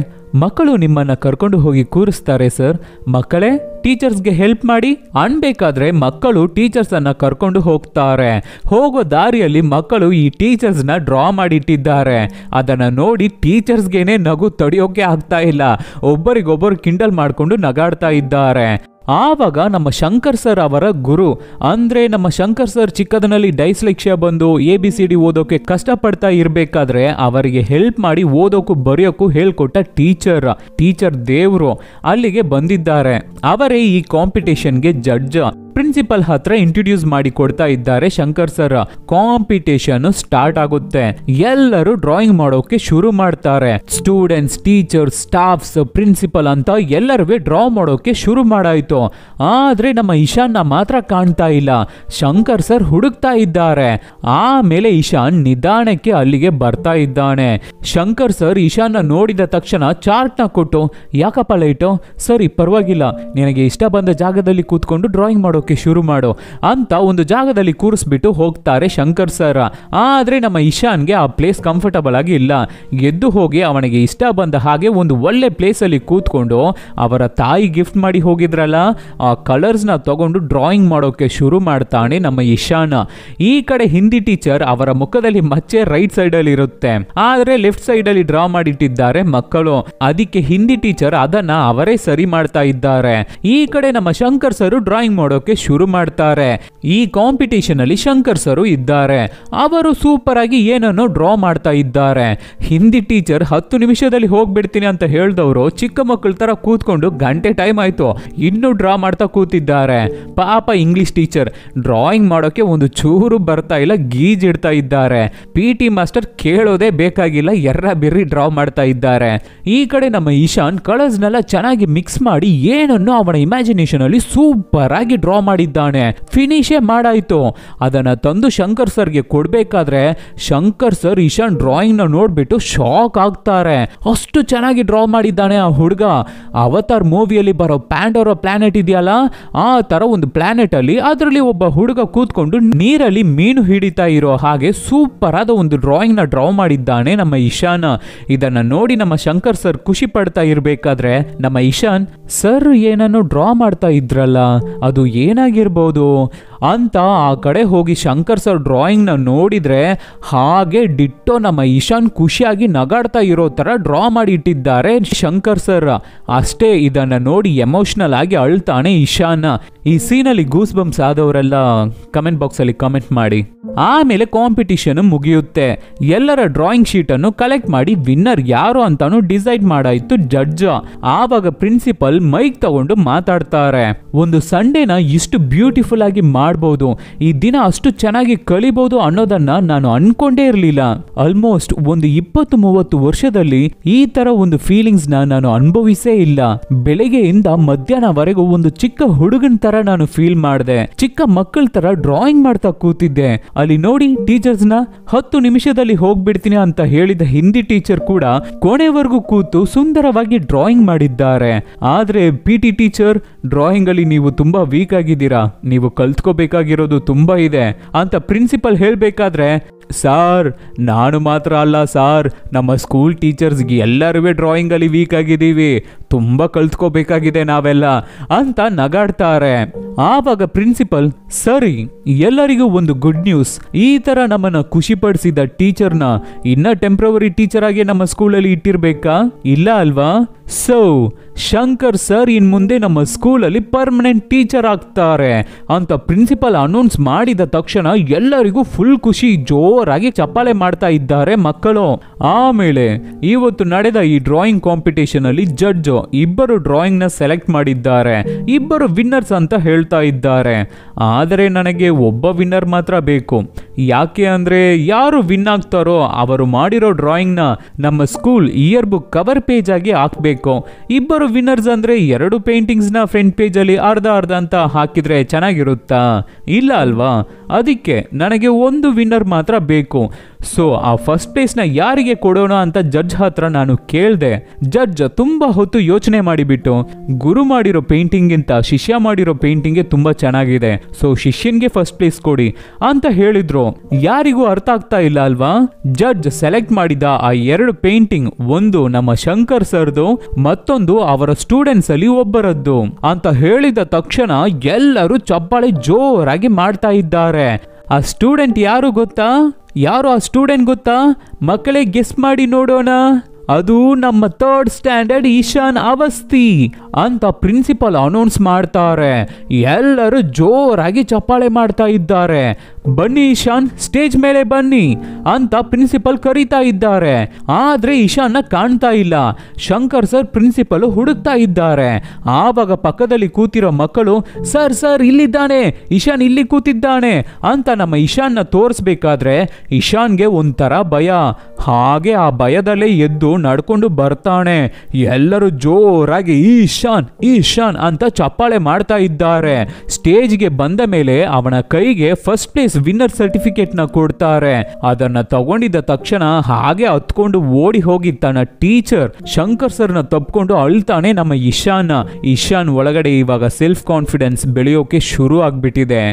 ಮಕ್ಕಳು ನಿಮ್ಮನ್ನ ಕರ್ಕೊಂಡು ಹೋಗಿ ಕೂರಿಸ್ತಾರೆ ಸರ್, ಮಕ್ಕಳೇ ಟೀಚರ್ಸ್ಗೆ ಹೆಲ್ಪ್ ಮಾಡಿ ಅನ್ಬೇಕಾದ್ರೆ ಮಕ್ಕಳು ಟೀಚರ್ಸ್ ಅನ್ನ ಕರ್ಕೊಂಡು ಹೋಗ್ತಾರೆ. ಹೋಗೋ ದಾರಿಯಲ್ಲಿ ಮಕ್ಕಳು ಈ ಟೀಚರ್ಸ್ ನ ಡ್ರಾ ಮಾಡಿಟ್ಟಿದ್ದಾರೆ. ಅದನ್ನ ನೋಡಿ ಟೀಚರ್ಸ್ಗೆನೆ ನಗು ತಡೆಯೋಕೆ ಆಗ್ತಾ ಇಲ್ಲ. ಒಬ್ಬರಿಗೊಬ್ಬರು ಕಿಂಡಲ್ ಮಾಡ್ಕೊಂಡು ನಗಾಡ್ತಾ ಇದ್ದಾರೆ. ಆವಾಗ ನಮ್ಮ ಶಂಕರ್ ಸರ್ ಅವರ ಗುರು, ಅಂದ್ರೆ ನಮ್ಮ ಶಂಕರ್ ಸರ್ ಚಿಕ್ಕದನಲ್ಲಿ ಡೈಸ್ಲೆಕ್ಸಿಯಾ ಬಂದು ABCD ಓದೋಕೆ ಕಷ್ಟಪಡ್ತಾ ಇರಬೇಕಾದ್ರೆ ಅವರಿಗೆ ಹೆಲ್ಪ್ ಮಾಡಿ ಓದೋಕು ಬರೆಯೋಕು ಹೇಳ್ಕೊಟ್ಟ ಟೀಚರ್ ದೇವ್ರು ಅಲ್ಲಿಗೆ ಬಂದಿದ್ದಾರೆ. ಅವರೇ ಈ ಕಾಂಪಿಟೇಷನ್ಗೆ ಜಡ್ಜ್. ಪ್ರಿನ್ಸಿಪಲ್ ಹತ್ರ ಇಂಟ್ರೊಡ್ಯೂಸ್ ಮಾಡಿ ಕೊಡ್ತಾ ಇದ್ದಾರೆ ಶಂಕರ್ ಸರ್. ಕಾಂಪಿಟೇಷನ್ ಸ್ಟಾರ್ಟ್ ಆಗುತ್ತೆ. ಎಲ್ಲರೂ ಡ್ರಾಯಿಂಗ್ ಮಾಡೋಕೆ ಶುರು ಮಾಡ್ತಾರೆ. ಸ್ಟೂಡೆಂಟ್ಸ್, ಟೀಚರ್ಸ್, ಸ್ಟಾಫ್ಸ್, ಪ್ರಿನ್ಸಿಪಲ್ ಅಂತ ಎಲ್ಲರೂ ಡ್ರಾ ಮಾಡೋಕೆ ಶುರು ಮಾಡಾಯ್ತು. ಆದ್ರೆ ನಮ್ಮ ಇಶಾನ್ನ ಮಾತ್ರ ಕಾಣ್ತಾ ಇಲ್ಲ. ಶಂಕರ್ ಸರ್ ಹುಡುಕ್ತಾ ಇದ್ದಾರೆ. ಆಮೇಲೆ ಇಶಾನ್ ನಿಧಾನಕ್ಕೆ ಅಲ್ಲಿಗೆ ಬರ್ತಾ ಇದ್ದಾನೆ. ಶಂಕರ್ ಸರ್ ಇಶಾನ್ನ ನೋಡಿದ ತಕ್ಷಣ ಚಾರ್ಟ್ ನ ಕೊಟ್ಟು, ಯಾಕಪ್ಪ ಲೈಟು, ಸರಿ ಪರವಾಗಿಲ್ಲ, ನಿನಗೆ ಇಷ್ಟ ಬಂದ ಜಾಗದಲ್ಲಿ ಕೂತ್ಕೊಂಡು ಡ್ರಾಯಿಂಗ್ ಮಾಡೋಕೆ ಶುರು ಮಾಡು ಅಂತ ಒಂದು ಜಾಗದಲ್ಲಿ ಕೂರಿಸ್ಬಿಟ್ಟು ಹೋಗ್ತಾರೆ ಶಂಕರ್ ಸರ್. ಆದ್ರೆ ನಮ್ಮ ಇಶಾನ್ಗೆ ಆ ಪ್ಲೇಸ್ ಕಂಫರ್ಟಬಲ್ ಆಗಿ ಇಲ್ಲ. ಎದ್ದು ಹೋಗಿ ಅವನಿಗೆ ಇಷ್ಟ ಬಂದ ಹಾಗೆ ಒಂದು ಒಳ್ಳೆ ಪ್ಲೇಸ್ ಅಲ್ಲಿ ಕೂತ್ಕೊಂಡು ಅವರ ತಾಯಿ ಗಿಫ್ಟ್ ಮಾಡಿ ಹೋಗಿದ್ರಲ್ಲ ಆ ಕಲರ್ಸ್ ನ ತಗೊಂಡು ಡ್ರಾಯಿಂಗ್ ಮಾಡೋಕೆ ಶುರು ಮಾಡ್ತಾನೆ ನಮ್ಮ ಇಶಾನ್. ಈ ಕಡೆ ಹಿಂದಿ ಟೀಚರ್ ಅವರ ಮುಖದಲ್ಲಿ ಮಚ್ಚೆ ರೈಟ್ ಸೈಡ್ ಅಲ್ಲಿ ಇರುತ್ತೆ, ಆದ್ರೆ ಲೆಫ್ಟ್ ಸೈಡ್ ಅಲ್ಲಿ ಡ್ರಾ ಮಾಡಿಟ್ಟಿದ್ದಾರೆ ಮಕ್ಕಳು. ಅದಕ್ಕೆ ಹಿಂದಿ ಟೀಚರ್ ಅದನ್ನ ಅವರೇ ಸರಿ ಮಾಡ್ತಾ ಇದ್ದಾರೆ. ಈ ಕಡೆ ನಮ್ಮ ಶಂಕರ್ ಸರ್ ಡ್ರಾಯಿಂಗ್ ಮಾಡೋಕೆ ಶುರು ಮಾಡ್ತಾರೆ. ಈ ಕಾಂಪಿಟೇಷನ್ ಅಲ್ಲಿ ಶಂಕರ್ ಸರ್ ಇದ್ದಾರೆ. ಅವರು ಸೂಪರ್ ಆಗಿ ಏನನ್ನೋ ಡ್ರಾ ಮಾಡ್ತಾ ಇದ್ದಾರೆ. ಹಿಂದಿ ಟೀಚರ್ 10 ನಿಮಿಷದಲ್ಲಿ ಹೋಗ್ಬಿಡ್ತೀನಿ ಅಂತ ಹೇಳ್ದವರು ಚಿಕ್ಕ ಮಕ್ಕಳ ತರ ಕೂತ್ಕೊಂಡು ಗಂಟೆ ಟೈಮ್ ಆಯ್ತು ಇನ್ನೂ ಡ್ರಾ ಮಾಡ್ತಾ ಕೂತಿದ್ದಾರೆ. ಪಾಪ ಇಂಗ್ಲಿಷ್ ಟೀಚರ್ ಡ್ರಾಯಿಂಗ್ ಮಾಡೋಕೆ ಒಂದು ಚೂರು ಬರ್ತಾ ಇಲ್ಲ, ಗೀಜಿಡ್ತಾ ಇದ್ದಾರೆ. PT ಮಾಸ್ಟರ್ ಕೇಳೋದೇ ಬೇಕಾಗಿಲ್ಲ, ಎರ್ರ ಬೆರ್ರಿ ಡ್ರಾ ಮಾಡ್ತಾ ಇದ್ದಾರೆ. ಈ ಕಡೆ ನಮ್ಮ ಇಶಾನ್ ಕಲರ್ಸ್ ನೆಲ್ಲ ಚೆನ್ನಾಗಿ ಮಿಕ್ಸ್ ಮಾಡಿ ಏನನ್ನು ಅವನ ಇಮ್ಯಾಜಿನೇಷನ್ ಅಲ್ಲಿ ಸೂಪರ್ ಆಗಿ ಡ್ರಾ ಮಾಡಿದ್ದಾನೆ. ಫಿನಿಶೇ ಮಾಡಾಯ್ತು. ಅದನ್ನ ತಂದು ಶಂಕರ್ ಸರ್ಗೆ ಕೊಡ್ಬೇಕಾದ್ರೆ ಶಂಕರ್ ಸರ್ ಇಶಾನ್ ಡ್ರಾಯಿಂಗ್ ನ ನೋಡ್ಬಿಟ್ಟು ಶಾಕ್ ಆಗ್ತಾರೆ. ಅಷ್ಟು ಚೆನ್ನಾಗಿ ಡ್ರಾ ಮಾಡಿದ್ದಾನೆ ಆ ಹುಡುಗ. ಅವತಾರ್ ಮೂವಿಯಲ್ಲಿ ಬರೋ ಪ್ಯಾಂಡೋರಾ ಪ್ಲಾನೆಟ್ ಇದೆಯಲ್ಲ, ಆ ತರ ಒಂದು ಪ್ಲಾನೆಟ್ ಅಲ್ಲಿ ಅದರಲ್ಲಿ ಒಬ್ಬ ಹುಡುಗ ಕೂತ್ಕೊಂಡು ನೀರಲ್ಲಿ ಮೀನು ಹಿಡಿತಾ ಇರೋ ಹಾಗೆ ಸೂಪರ್ ಆದ ಒಂದು ಡ್ರಾಯಿಂಗ್ ನ ಡ್ರಾ ಮಾಡಿದ್ದಾನೆ ನಮ್ಮ ಇಶಾನ್. ಇದನ್ನ ನೋಡಿ ನಮ್ಮ ಶಂಕರ್ ಸರ್ ಖುಷಿ ಪಡ್ತಾ ಇರ್ಬೇಕಾದ್ರೆ ನಮ್ಮ ಇಶಾನ್, ಸರ್ ಏನನ್ನು ಡ್ರಾ ಮಾಡ್ತಾ ಇದ್ರಲ್ಲ ಅದು ಏನಾಗಿರ್ಬೋದು ಅಂತ ಆ ಕಡೆ ಹೋಗಿ ಶಂಕರ್ ಸರ್ ಡ್ರಾಯಿಂಗ್ ನ ನೋಡಿದ್ರೆ ಹಾಗೆ ಡಿಟ್ಟೋ ನಮ್ಮ ಇಶಾನ್ ಖುಷಿಯಾಗಿ ನಗಾಡ್ತಾ ಇರೋ ತರ ಡ್ರಾ ಮಾಡಿ ಇಟ್ಟಿದ್ದಾರೆ ಶಂಕರ್ ಸರ್. ಅಷ್ಟೇ, ಇದನ್ನ ನೋಡಿ ಎಮೋಷನಲ್ ಆಗಿ ಅಳ್ತಾನೆ ಇಶಾನ್. ಈ ಸೀನಲ್ಲಿ ಗೂಸ್ ಬಂಪ್ಸ್ ಆದವರೆಲ್ಲ ಕಮೆಂಟ್ ಬಾಕ್ಸ್ ಅಲ್ಲಿ ಕಮೆಂಟ್ ಮಾಡಿ. ಆಮೇಲೆ ಕಾಂಪಿಟಿಷನ್ ಮುಗಿಯುತ್ತೆ. ಎಲ್ಲರ ಡ್ರಾಯಿಂಗ್ ಶೀಟ್ ಅನ್ನು ಕಲೆಕ್ಟ್ ಮಾಡಿ ವಿನ್ನರ್ ಯಾರು ಅಂತಾನು ಡಿಸೈಡ್ ಮಾಡಾಯ್ತು ಜಡ್ಜ್. ಆವಾಗ ಪ್ರಿನ್ಸಿಪಲ್ ಮೈಕ್ ತಗೊಂಡು ಮಾತಾಡ್ತಾರೆ. ಒಂದು ಸಂಡೇನ ಇಷ್ಟು ಬ್ಯೂಟಿಫುಲ್ ಆಗಿ ಮಾಡಬಹುದು, ಈ ದಿನ ಅಷ್ಟು ಚೆನ್ನಾಗಿ ಕಳಿಬಹುದು ಅನ್ನೋದನ್ನ ನಾನು ಅನ್ಕೊಂಡೇ ಇರಲಿಲ್ಲ. ಆಲ್ಮೋಸ್ಟ್ ಒಂದು 20-30 ವರ್ಷದಲ್ಲಿ ಈ ತರ ಒಂದು ಫೀಲಿಂಗ್ಸ್ ನಾನು ಅನುಭವಿಸೇ ಇಲ್ಲ. ಬೆಳಗ್ಗೆಯಿಂದ ಮಧ್ಯಾಹ್ನವರೆಗೂ ಒಂದು ಚಿಕ್ಕ ಹುಡುಗನ ತರ ನಾನು ಫೀಲ್ ಮಾಡಿದೆ. ಚಿಕ್ಕ ಮಕ್ಕಳ ತರ ಡ್ರಾಯಿಂಗ್ ಮಾಡ್ತಾ ಕೂತಿದ್ದೆ. ಅಲ್ಲಿ ನೋಡಿ ಟೀಚರ್ಸ್ ನ 10 ನಿಮಿಷದಲ್ಲಿ ಹೋಗ್ಬಿಡ್ತೀನಿ ಅಂತ ಹೇಳಿದ ಹಿಂದಿ ಟೀಚರ್ ಕೂಡ ಕೊನೆವರೆಗೂ ಕೂತು ಸುಂದರವಾಗಿ ಡ್ರಾಯಿಂಗ್ ಮಾಡಿದ್ದಾರೆ. ಆದ್ರೆ PT ಟೀಚರ್, ಡ್ರಾಯಿಂಗ್ ಅಲ್ಲಿ ನೀವು ತುಂಬಾ ವೀಕ್ ಆಗಿದ್ದೀರಾ, ನೀವು ಕಲ್ತ್ಕೋಬೇಕಾಗಿರೋದು ತುಂಬಾ ಇದೆ ಅಂತ ಪ್ರಿನ್ಸಿಪಲ್ ಹೇಳ್ಬೇಕಾದ್ರೆ, ಸಾರ್ ನಾನು ಮಾತ್ರ ಅಲ್ಲ ಸಾರ್, ನಮ್ಮ ಸ್ಕೂಲ್ ಟೀಚರ್ಸ್ಗೆ ಎಲ್ಲರೂ ಡ್ರಾಯಿಂಗ್ ಅಲ್ಲಿ ವೀಕ್ ಆಗಿದ್ದೀವಿ, ತುಂಬಾ ಕಲ್ತ್ಕೋಬೇಕಾಗಿದೆ ನಾವೆಲ್ಲ ಅಂತ ನಗಾಡ್ತಾರೆ. ಆವಾಗ ಪ್ರಿನ್ಸಿಪಲ್, ಸರಿ ಎಲ್ಲರಿಗೂ ಒಂದು ಗುಡ್ ನ್ಯೂಸ್, ಈ ತರ ನಮ್ಮನ್ನ ಖುಷಿ ಪಡಿಸಿದ ಟೀಚರ್ನ ಇನ್ನ ಟೆಂಪ್ರವರಿ ಟೀಚರ್ ಆಗಿ ನಮ್ಮ ಸ್ಕೂಲಲ್ಲಿ ಇಟ್ಟಿರ್ಬೇಕಾ? ಇಲ್ಲ ಅಲ್ವಾ? ಸೊ ಶಂಕರ್ ಸರ್ ಇನ್ ಮುಂದೆ ನಮ್ಮ ಸ್ಕೂಲಲ್ಲಿ ಪರ್ಮನೆಂಟ್ ಟೀಚರ್ ಆಗ್ತಾರೆ ಅಂತ ಪ್ರಿನ್ಸಿಪಲ್ ಅನೌನ್ಸ್ ಮಾಡಿದ ತಕ್ಷಣ ಎಲ್ಲರಿಗೂ ಫುಲ್ ಖುಷಿ, ಜೋರಾಗಿ ಚಪ್ಪಾಳೆ ಮಾಡ್ತಾ ಇದ್ದಾರೆ ಮಕ್ಕಳು. ಆಮೇಲೆ ಇವತ್ತು ನಡೆದ ಈ ಡ್ರಾಯಿಂಗ್ ಕಾಂಪಿಟೇಷನ್ ಅಲ್ಲಿ ಜಡ್ಜ್ ಇಬ್ಬರು ಡ್ರಾಯಿಂಗ್ ನ ಸೆಲೆಕ್ಟ್ ಮಾಡಿದ್ದಾರೆ. ಇಬ್ಬರು ವಿನ್ನರ್ಸ್ ಅಂತ ಹೇಳ್ತಾ ಇದ್ದಾರೆ. ಆದರೆ ನನಗೆ ಒಬ್ಬ ವಿನ್ನರ್ ಮಾತ್ರ ಬೇಕು. ಯಾಕೆ ಅಂದ್ರೆ ಯಾರು ವಿನ್ ಆಗ್ತಾರೋ ಅವರು ಮಾಡಿರೋ ಡ್ರಾಯಿಂಗ್ ನ ನಮ್ಮ school year book cover page ಆಗಿ ಹಾಕ್ಬೇಕು. ಇಬ್ಬರು ವಿನ್ನರ್ಸ್ ಅಂದ್ರೆ 2 ಪೇಂಟಿಂಗ್ಸ್ ನ ಫ್ರಂಟ್ ಪೇಜ್ ಅಲ್ಲಿ ಅರ್ಧ ಅಂತ ಹಾಕಿದ್ರೆ ಚೆನ್ನಾಗಿರುತ್ತಾ? ಇಲ್ಲ ಅಲ್ವಾ? ಅದಕ್ಕೆ ನನಗೆ ಒಂದು ವಿನ್ನರ್ ಮಾತ್ರ ಬೇಕು. ಸೊ ಆ ಫಸ್ಟ್ ಪ್ಲೇಸ್ ನ ಯಾರಿಗೆ ಕೊಡೋಣ ಅಂತ ಜಡ್ಜ್ ಹತ್ರ ನಾನು ಕೇಳ್ದೆ. ಜಡ್ಜ್ ತುಂಬಾ ಹೊತ್ತು ಯೋಚನೆ ಮಾಡಿಬಿಟ್ಟು, ಗುರು ಮಾಡಿರೋ ಪೇಂಟಿಂಗ್ ಗಿಂತ ಶಿಷ್ಯ ಮಾಡಿರೋ ಪೇಂಟಿಂಗ್ ತುಂಬಾ ಚೆನ್ನಾಗಿದೆ, ಸೊ ಶಿಷ್ಯನ್ಗೆ ಫಸ್ಟ್ ಪ್ಲೇಸ್ ಕೊಡಿ ಅಂತ ಹೇಳಿದ್ರು. ಯಾರಿಗೂ ಅರ್ಥ ಆಗ್ತಾ ಇಲ್ಲ ಅಲ್ವಾ? ಜಡ್ಜ್ ಸೆಲೆಕ್ಟ್ ಮಾಡಿದ ಆ 2 ಪೇಂಟಿಂಗ್, ಒಂದು ನಮ್ಮ ಶಂಕರ್ ಸರ್ದು, ಮತ್ತೊಂದು ಅವರ ಸ್ಟೂಡೆಂಟ್ಸ್ ಅಲ್ಲಿ ಒಬ್ಬರದ್ದು ಅಂತ ಹೇಳಿದ ತಕ್ಷಣ ಎಲ್ಲರೂ ಚಪ್ಪಾಳೆ ಜೋರಾಗಿ ಮಾಡ್ತಾ ಇದ್ದಾರೆ. ಆ ಸ್ಟೂಡೆಂಟ್ ಯಾರು ಗೊತ್ತಾ? ಯಾರು ಆ ಸ್ಟೂಡೆಂಟ್ ಗೊತ್ತಾ? ಮಕ್ಕಳೇ ಗೆಸ್ ಮಾಡಿ ನೋಡೋಣ. ಅದು ನಮ್ಮ 3rd ಸ್ಟ್ಯಾಂಡರ್ಡ್ ಈಶಾನ್ ಅವಸ್ಥಿ ಅಂತ ಪ್ರಿನ್ಸಿಪಲ್ ಅನೌನ್ಸ್ ಮಾಡ್ತಾರೆ. ಎಲ್ಲರೂ ಜೋರಾಗಿ ಚಪ್ಪಾಳೆ ಮಾಡ್ತಾ ಇದ್ದಾರೆ. ಬನ್ನಿ ಈಶಾನ್, ಸ್ಟೇಜ್ ಮೇಲೆ ಬನ್ನಿ ಅಂತ ಪ್ರಿನ್ಸಿಪಲ್ ಕರೀತಾ ಇದ್ದಾರೆ. ಆದ್ರೆ ಈಶಾನ್ನ ಕಾಣ್ತಾ ಇಲ್ಲ. ಶಂಕರ್ ಸರ್ ಪ್ರಿನ್ಸಿಪಲ್ ಹುಡುಕ್ತಾ ಇದ್ದಾರೆ. ಆವಾಗ ಪಕ್ಕದಲ್ಲಿ ಕೂತಿರೋ ಮಕ್ಕಳು, ಸರ್ ಸರ್ ಇಲ್ಲಿದ್ದಾನೆ, ಈಶಾನ್ ಇಲ್ಲಿ ಕೂತಿದ್ದಾನೆ ಅಂತ ನಮ್ಮ ಈಶಾನ್ನ ತೋರಿಸ್ಬೇಕಾದ್ರೆ ಈಶಾನ್ಗೆ ಒಂಥರ ಭಯ. ಹಾಗೆ ಆ ಭಯದಲ್ಲೇ ಎದ್ದು ನಡ್ಕೊಂಡು ಬರ್ತಾನೆ. ಎಲ್ಲರೂ ಜೋರಾಗಿ ಈಶಾನ್ ಈಶಾನ್ ಅಂತ ಚಪ್ಪಾಳೆ ಮಾಡ್ತಾ ಇದ್ದಾರೆ. ಸ್ಟೇಜ್ಗೆ ಬಂದ ಮೇಲೆ ಅವನ ಕೈಗೆ ಫಸ್ಟ್ ಪ್ಲೇಸ್ ವಿನ್ನರ್ ಸರ್ಟಿಫಿಕೇಟ್ ನ ಕೊಡ್ತಾರೆ. ಅದನ್ನ ತಗೊಂಡಿದ್ದ ತಕ್ಷಣ ಹಾಗೆ ಹತ್ಕೊಂಡು ಓಡಿ ಹೋಗಿ ತನ್ನ ಟೀಚರ್ ಶಂಕರ್ ಸರ್ನ ತಪ್ಕೊಂಡು ಅಳ್ತಾನೆ ನಮ್ಮ ಈಶಾನ್ ಒಳಗಡೆ ಇವಾಗ ಸೆಲ್ಫ್ ಕಾನ್ಫಿಡೆನ್ಸ್ ಬೆಳೆಯೋಕೆ ಶುರು ಆಗ್ಬಿಟ್ಟಿದೆ.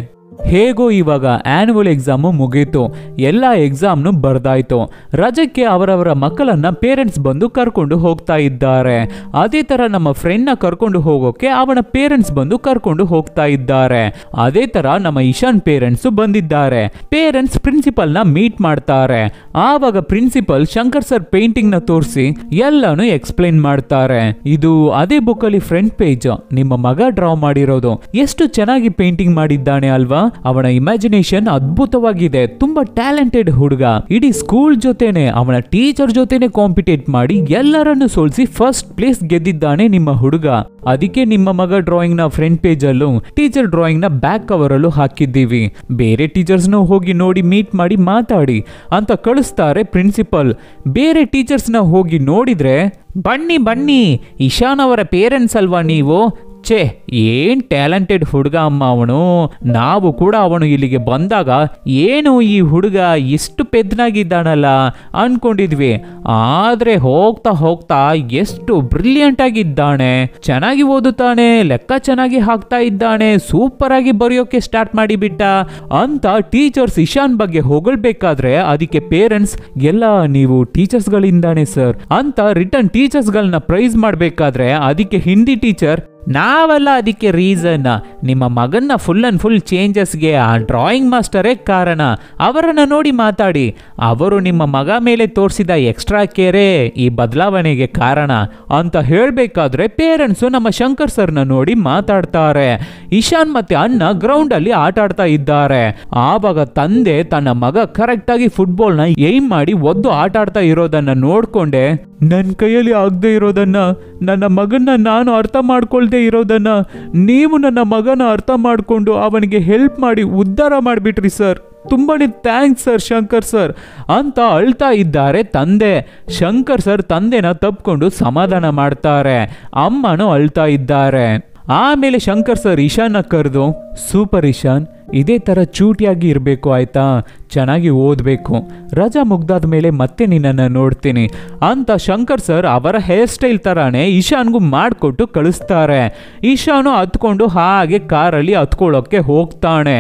ಹೇಗೋ ಇವಾಗ ಆನ್ಯುವಲ್ ಎಕ್ಸಾಮು ಮುಗೀತು. ಎಲ್ಲ ಎಕ್ಸಾಮ್ನು ಬರ್ದಾಯ್ತು. ರಜಕ್ಕೆ ಅವರವರ ಮಕ್ಕಳನ್ನ ಪೇರೆಂಟ್ಸ್ ಬಂದು ಕರ್ಕೊಂಡು ಹೋಗ್ತಾ ಇದ್ದಾರೆ. ಅದೇ ತರ ನಮ್ಮ ಫ್ರೆಂಡ್ ನ ಕರ್ಕೊಂಡು ಹೋಗೋಕೆ ಅವನ ಪೇರೆಂಟ್ಸ್ ಬಂದು ಕರ್ಕೊಂಡು ಹೋಗ್ತಾ ಇದ್ದಾರೆ. ಅದೇ ತರ ನಮ್ಮ ಈಶಾನ್ ಪೇರೆಂಟ್ಸ್ ಬಂದಿದ್ದಾರೆ. ಪೇರೆಂಟ್ಸ್ ಪ್ರಿನ್ಸಿಪಲ್ ನ ಮೀಟ್ ಮಾಡ್ತಾರೆ. ಆವಾಗ ಪ್ರಿನ್ಸಿಪಲ್ ಶಂಕರ್ ಸರ್ ಪೇಂಟಿಂಗ್ ನ ತೋರಿಸಿ ಎಲ್ಲಾನು ಎಕ್ಸ್ಪ್ಲೈನ್ ಮಾಡ್ತಾರೆ. ಇದು ಅದೇ ಬುಕ್ ಅಲ್ಲಿ ಫ್ರಂಟ್ ಪೇಜ್, ನಿಮ್ಮ ಮಗ ಡ್ರಾ ಮಾಡಿರೋದು. ಎಷ್ಟು ಚೆನ್ನಾಗಿ ಪೇಂಟಿಂಗ್ ಮಾಡಿದ್ದಾನೆ ಅಲ್ವಾ? ಅವನ ಇಮ್ಯಾಜಿನೇಷನ್ ಅದ್ಭುತವಾಗಿದೆ. ತುಂಬಾ ಟ್ಯಾಲೆಂಟೆಡ್ ಹುಡುಗ. ಇಡೀ ಸ್ಕೂಲ್ ಜೊತೆನೆ ಅವನ ಟೀಚರ್ ಜೊತೆನೆ ಕಾಂಪಿಟೇಟ್ ಮಾಡಿ ಎಲ್ಲರನ್ನು ಸೋಲಿಸಿ ಫಸ್ಟ್ ಪ್ಲೇಸ್ ಗೆದ್ದಿದ್ದಾನೆ ನಿಮ್ಮ ಹುಡುಗ. ಅದಕ್ಕೆ ನಿಮ್ಮ ಮಗ ಡ್ರಾಯಿಂಗ್ ನ ಫ್ರಂಟ್ ಪೇಜ್ ಅಲ್ಲೂ ಟೀಚರ್ ಡ್ರಾಯಿಂಗ್ ನ ಬ್ಯಾಕ್ ಕವರ್ ಅಲ್ಲೂ ಹಾಕಿದ್ದೀವಿ. ಬೇರೆ ಟೀಚರ್ಸ್ ನ ಹೋಗಿ ನೋಡಿ ಮೀಟ್ ಮಾಡಿ ಮಾತಾಡಿ ಅಂತ ಕಳಿಸ್ತಾರೆ ಪ್ರಿನ್ಸಿಪಲ್. ಬೇರೆ ಟೀಚರ್ಸ್ ನ ಹೋಗಿ ನೋಡಿದ್ರೆ, ಬನ್ನಿ ಬನ್ನಿ, ಈಶಾನ್ ಅವರ ಪೇರೆಂಟ್ಸ್ ಅಲ್ವಾ ನೀವು? ಛೇ, ಏನ್ ಟ್ಯಾಲೆಂಟೆಡ್ ಹುಡುಗ ಅಮ್ಮ ಅವನು. ನಾವು ಕೂಡ ಅವನು ಇಲ್ಲಿಗೆ ಬಂದಾಗ ಏನು ಈ ಹುಡುಗ ಎಷ್ಟು ಪೆದ್ದನಾಗಿದ್ದಾನಲ್ಲ ಅನ್ಕೊಂಡಿದ್ವಿ. ಆದ್ರೆ ಹೋಗ್ತಾ ಹೋಗ್ತಾ ಎಷ್ಟು ಬ್ರಿಲಿಯಂಟ್ ಆಗಿದ್ದಾನೆ. ಚೆನ್ನಾಗಿ ಓದುತ್ತಾನೆ, ಲೆಕ್ಕ ಚೆನ್ನಾಗಿ ಹಾಕ್ತಾ ಇದ್ದಾನೆ, ಸೂಪರ್ ಆಗಿ ಬರೆಯೋಕೆ ಸ್ಟಾರ್ಟ್ ಮಾಡಿಬಿಟ್ಟ ಅಂತ ಟೀಚರ್ಸ್ ಈಶಾನ್ ಬಗ್ಗೆ ಹೊಗಳ್ಬೇಕಾದ್ರೆ ಅದಕ್ಕೆ ಪೇರೆಂಟ್ಸ್, ಎಲ್ಲ ನೀವು ಟೀಚರ್ಸ್ ಗಳಿಂದಾನೆ ಸರ್ ಅಂತ ರಿಟರ್ನ್ ಟೀಚರ್ಸ್ ಗಳನ್ನ ಪ್ರೈಸ್ ಮಾಡ್ಬೇಕಾದ್ರೆ ಅದಕ್ಕೆ ಹಿಂದಿ ಟೀಚರ್, ನಾವಲ್ಲ ಅದಕ್ಕೆ ರೀಸನ್. ನಿಮ್ಮ ಮಗನ್ನ ಫುಲ್ ಅಂಡ್ ಫುಲ್ ಚೇಂಜಸ್ಗೆ ಆ ಡ್ರಾಯಿಂಗ್ ಮಾಸ್ಟರೇ ಕಾರಣ. ಅವರನ್ನು ನೋಡಿ ಮಾತಾಡಿ. ಅವರು ನಿಮ್ಮ ಮಗ ಮೇಲೆ ತೋರಿಸಿದ ಎಕ್ಸ್ಟ್ರಾ ಕೇರೇ ಈ ಬದಲಾವಣೆಗೆ ಕಾರಣ ಅಂತ ಹೇಳಬೇಕಾದ್ರೆ ಪೇರೆಂಟ್ಸು ನಮ್ಮ ಶಂಕರ್ ಸರ್ನ ನೋಡಿ ಮಾತಾಡ್ತಾರೆ. ಈಶಾನ್ ಮತ್ತೆ ಅಣ್ಣ ಗ್ರೌಂಡ್ ಅಲ್ಲಿ ಆಟ ಆಡ್ತಾ ಇದ್ದಾರೆ. ಆವಾಗ ತಂದೆ ತನ್ನ ಮಗ ಕರೆಕ್ಟ್ ಆಗಿ ಫುಟ್ಬಾಲ್ ನ ಏಮ್ ಮಾಡಿ ಒದ್ದು ಆಟ ಆಡ್ತಾ ಇರೋದನ್ನ ನೋಡ್ಕೊಂಡೆ, ನನ್ನ ಕೈಯಲ್ಲಿ ಆಗದೆ ಇರೋದನ್ನ, ನನ್ನ ಮಗನ್ನ ನಾನು ಅರ್ಥ ಮಾಡ್ಕೊಳ್ದೆ ಇರೋದನ್ನ ನೀವು ನನ್ನ ಮಗನ ಅರ್ಥ ಮಾಡಿಕೊಂಡು ಅವನಿಗೆ ಹೆಲ್ಪ್ ಮಾಡಿ ಉದ್ಧಾರ ಮಾಡಿಬಿಟ್ರಿ ಸರ್. ತುಂಬಾನೇ ಥ್ಯಾಂಕ್ಸ್ ಸರ್ ಶಂಕರ್ ಸರ್ ಅಂತ ಅಳ್ತಾ ಇದ್ದಾರೆ ತಂದೆ. ಶಂಕರ್ ಸರ್ ತಂದೆನ ತಪ್ಕೊಂಡು ಸಮಾಧಾನ ಮಾಡ್ತಾರೆ. ಅಮ್ಮನೂ ಅಳ್ತಾ ಇದ್ದಾರೆ. ಆಮೇಲೆ ಶಂಕರ್ ಸರ್ ಈಶಾನ್ನ ಕರೆದು, ಸೂಪರ್ ಈಶಾನ್, ಇದೇ ಥರ ಚೂಟಿಯಾಗಿ ಇರಬೇಕು ಆಯ್ತಾ, ಚೆನ್ನಾಗಿ ಓದಬೇಕು, ರಜಾ ಮುಗ್ದಾದ ಮೇಲೆ ಮತ್ತೆ ನಿನ್ನನ್ನು ನೋಡ್ತೀನಿ ಅಂತ ಶಂಕರ್ ಸರ್ ಅವರ ಹೇರ್ ಸ್ಟೈಲ್ ಥರಾನೇ ಈಶಾನ್ಗೂ ಮಾಡಿಕೊಟ್ಟು ಕಳಿಸ್ತಾರೆ. ಈಶಾನು ಹತ್ಕೊಂಡು ಹಾಗೆ ಕಾರಲ್ಲಿ ಹತ್ಕೊಳ್ಳೋಕ್ಕೆ ಹೋಗ್ತಾನೆ.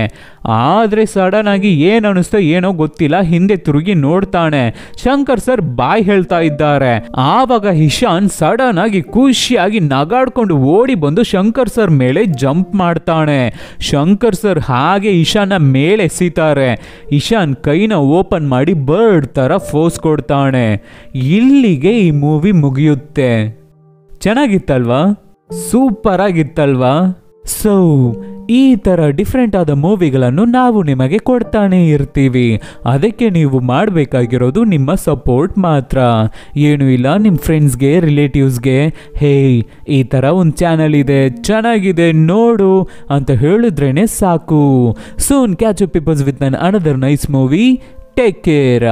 ಆದರೆ ಸಡನ್ ಆಗಿ ಏನು ಅನಿಸ್ತೋ ಏನೋ ಗೊತ್ತಿಲ್ಲ, ಹಿಂದೆ ತಿರುಗಿ ನೋಡ್ತಾನೆ. ಶಂಕರ್ ಸರ್ ಬಾಯ್ ಹೇಳ್ತಾ ಇದ್ದಾರೆ. ಆವಾಗ ಈಶಾನ್ ಸಡನ್ ಆಗಿ ಖುಷಿಯಾಗಿ ನಗಾಡ್ಕೊಂಡು ಓಡಿ ಬಂದು ಶಂಕರ್ ಸರ್ ಮೇಲೆ ಜಂಪ್ ಮಾಡ್ತಾನೆ. ಶಂಕರ್ ಸರ್ ಹಾಗೆ ಈಶಾನ್ನ ಮೇಲೆ ಎಸಿತಾರೆ. ಈಶಾನ್ ಕೈನ ಓಪನ್ ಮಾಡಿ ಬರ್ಡ್ ತರ ಫೋಸ್ ಕೊಡ್ತಾನೆ. ಇಲ್ಲಿಗೆ ಈ ಮೂವಿ ಮುಗಿಯುತ್ತೆ. ಚೆನ್ನಾಗಿತ್ತಲ್ವಾ? ಸೂಪರ್ ಆಗಿತ್ತಲ್ವಾ? ಸೊ ಈ ಥರ ಡಿಫ್ರೆಂಟ್ ಆದ ಮೂವಿಗಳನ್ನು ನಾವು ನಿಮಗೆ ಕೊಡ್ತಾನೆ ಇರ್ತೀವಿ. ಅದಕ್ಕೆ ನೀವು ಮಾಡಬೇಕಾಗಿರೋದು ನಿಮ್ಮ ಸಪೋರ್ಟ್ ಮಾತ್ರ. ಏನೂ ಇಲ್ಲ, ನಿಮ್ಮ ಫ್ರೆಂಡ್ಸ್ಗೆ ರಿಲೇಟಿವ್ಸ್ಗೆ ಹೇ ಈ ಥರ ಒಂದು ಚಾನಲ್ ಇದೆ, ಚೆನ್ನಾಗಿದೆ ನೋಡು ಅಂತ ಹೇಳಿದ್ರೇ ಸಾಕು. Soon catch up people's with an another nice movie. Take care.